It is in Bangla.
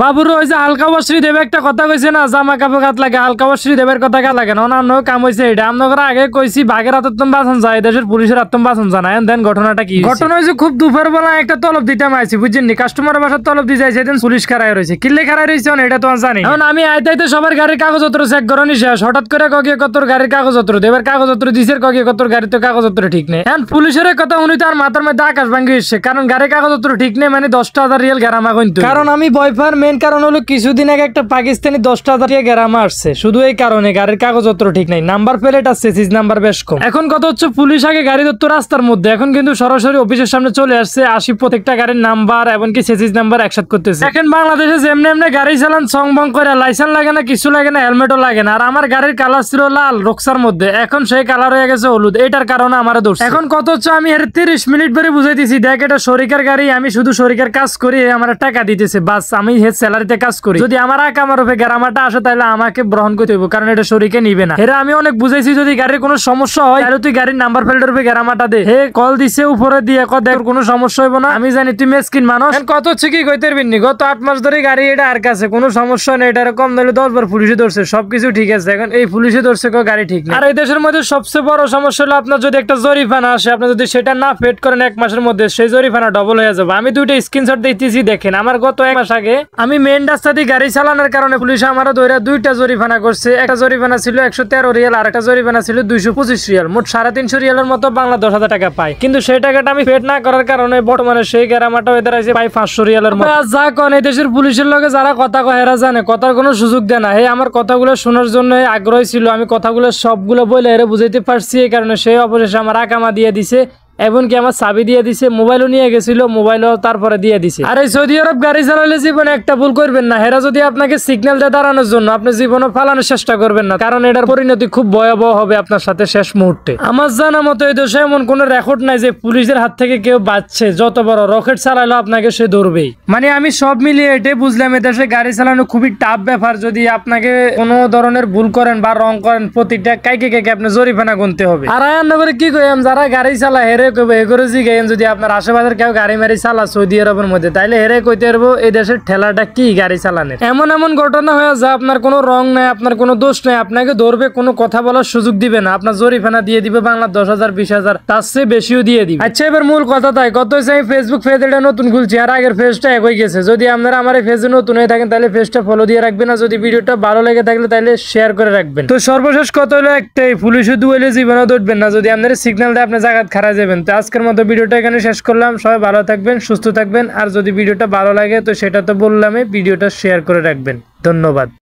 বাবুর ওই যে হালকা বস্ত্রী দেবে একটা কথা কইছে না, জামা কাপড় গাত লাগে হালকা বস্ত্রী দেবের কথা গা লাগে না, অন্যান্য কাম হয়েছে এটা। আমরা আগে কইছি বাঘের আত্ম বাঁচন যায়, দেশের পুলিশের আত্ম বাঁচন জানায়। দেন ঘটনাটা কি ঘটনা হয়েছে, খুব দুপুর বেলা একটা তলব দিতে আইছি বুঝছেন, কাস্টমার বাসার তলব দিয়ে যাই, সেদিন পুলিশ খারাই রয়েছে। কিল্লে খারাই রয়েছে এটা তো জানি। এখন আমি আইতে সবার গাড়ির কাগজপত্র চেক করানি শেষ, হঠাৎ করে কগিয়ে কত গাড়ির কাগজপত্র দেবের কাগজপত্র দিছে, কগিয়ে কত গাড়ির তো কাগজপত্র ঠিক নেই। এখন পুলিশের কথা উনি তার মাথার মধ্যে আকাশ ভাঙ্গি এসছে, কারণ গাড়ির কাগজপত্র ঠিক নেই মানে 10,000 রিয়াল গেরামা কিন্তু। কারণ আমি ভয় পাওয়ার মেন কারণ হলো কিছুদিন আগে একটা পাকিস্তানি 10,000 রিয়াল গেরামা আসছে, শুধু এই কারণে গাড়ির কাগজপত্র ঠিক নাই, নাম্বার প্লেট আর চেসিস নাম্বার বেশ কম। এখন কত হচ্ছে, পুলিশ আগে গাড়ি ধরতো রাস্তার মধ্যে, এখন কিন্তু সরাসরি অফিসের সামনে চলে আসছে, আসি প্রত্যেকটা গাড়ির নাম্বার এমনকি চেসিস নাম্বার একসাথে করতেছে। এখন বাংলাদেশে যেমনি এমনি গাড়ি চালান সং বং করে, লাইসেন্স লাগে না, কিছু লাগে না, হেলমেটও লাগে না। আর আমার গাড়ির কালার ছিল লাল রক্সার মধ্যে, এখন সেই কালার হয়ে গেছে হলুদ, এটার কারণে আমার দোষ। এখন কত হচ্ছে, আমি 30 মিনিট ধরে বুঝাই দিছি, দেখ এটা শরিকের গাড়ি, আমি শুধু শরিকের কাজ করি, আমার টাকা দিতেছে বাস, আমি স্যালারিতে কাজ করি, যদি আমার আমার উপরে গেরামাটা আসে তাহলে আমাকে গ্রহণ করতে হইব, কারণ এটা শরিকে নিবে না। এরা আমি অনেক বুঝাইছি, যদি গাড়ির কোনো সমস্যা হয় তাহলে তুই গাড়ির নাম্বার প্লেটের উপরে গেরামাটা দে। হে কল দিছে উপরে দিয়ে দেখ কোনো সমস্যা হইব না, আমি জানি তুই মেসকিন মানুষ। কত হচ্ছে কি কইতে পারবিনি, গত 8 মাস ধরে গাড়ি এটা আর কাছে কোনো সমস্যা নেই, এটা কম দিলে 10 বার পুলিশে ধরছে, সবকিছু ঠিক আছে। এখন এই পুলিশে ধরছে গাড়ি ঠিক না। আর এই দেশের মধ্যে সবচেয়ে বড় সমস্যা হলো, আপনার যদি একটা জরিমানা আসে, আপনি যদি সেটা না পেড করেন 1 মাসের মধ্যে, সেই জরিমানা ডবল হয়ে যাবে। আমি দুইটা স্ক্রিনশট দিতেছি দেখেন, আমার গত 1 মাস আগে আমি মেইন রাস্তা দিয়ে গাড়ি চালানোর কারণে পুলিশ আমার ধরে দুইটা জরিমানা করছে। একটা জরিমানা ছিল 113 রিয়াল, আর একটা জরিমানা ছিল 225 রিয়াল, মোট 350 রিয়ালের মতো বাংলা 10,000 টাকা পাই। কিন্তু সেই টাকাটা আমি পেড না করার কারণে বর্তমানে সেই গেরামাটা হয়ে দাঁড়াইছে প্রায় 500 রিয়ালের মতো। যা কন এই দেশের পুলিশের লগে যারা কথা কয় এরা জানে, কথার কোনো সুযোগ দেয় না। হে আমার কথাগুলো শোনার জন্য আগ্রহী ছিল, আমি কথাগুলো সবগুলো বলে এরা বুঝাইতে পারছি, এই কারণে সেই অবশেষে আমার আকামা দিয়ে দিছে, এমনকি আমার চাবি দিয়ে দিছে, মোবাইলও নিয়ে গেছিল, মোবাইলও তারপরে দিয়ে দিছে। আর এই সৌদি আরব গাড়ি চালালে জীবনে একটা ভুল করবেন না, হেরা যদি আপনাকে সিগন্যাল দিয়ে দাঁড়ানোর জন্য আপনি জীবনে ফালানোর চেষ্টা করবেন না, কারণ এটার পরিণতি খুব ভয়াবহ হবে আপনার সাথে শেষ মুহূর্তে। আমার জানা মতো এই দেশে এমন কোন রেকর্ড নাই যে পুলিশের হাত থেকে কেউ বাঁচছে, যত বড় রকেট চালালো আপনাকে সে ধরবেই। মানে আমি সব মিলিয়ে এটাই বুঝলাম, এই দেশে গাড়ি চালানো খুবই টাফ ব্যাপার। যদি আপনাকে কোনো ধরনের ভুল করেন বা রং করেন, প্রতিটা কাইকে কাইকে আপনি জরিমানা গুনতে হবে। আর আয়ান্ন করে কি কইম, যারা গাড়ি চালায় হেরে যদি আপনার আশেপাশের কেউ গাড়ি মারি চালা সৌদি আরবের মধ্যে, তাইলে হেরে কইতে পারবো এই দেশের ঠেলাটা কি গাড়ি চালানোর। এমন এমন ঘটনা হয়ে যা আপনার কোনো রং নাই, আপনার কোনো দোষ নাই, আপনাকে ধরবে, কোনো কথা বলার সুযোগ দিবে না, আপনার জরিমানা দিয়ে দিবে বাংলা 10,000 20,000, তার চেয়ে বেশিও দিয়ে দিবে। আচ্ছা এবার মূল কথা তাই কত হয়েছে, আমি ফেসবুক পেজ এটা নতুন খুলছি, আর আগের পেজটা এক হয়ে গেছে। যদি আপনারা আমার এই পেজে নতুন হয়ে থাকেন তাহলে পেজটা ফলো দিয়ে রাখবেন, আর যদি ভিডিওটা ভালো লেগে থাকলে তাহলে শেয়ার করে রাখবেন। তো সর্বশেষ কথা হলো একটাই, পুলিশে দুয়েলে জীবনে ধরবেন না, যদি আপনার সিগন্যাল দেয় আপনি জায়গা খারা যাবেন। তো আজকের মতো ভিডিওটা এখানে শেষ করলাম, সবাই ভালো থাকবেন, সুস্থ থাকবেন, আর যদি ভিডিওটা ভালো লাগে তো সেটা তো বললামই, ভিডিওটা শেয়ার করে রাখবেন। ধন্যবাদ।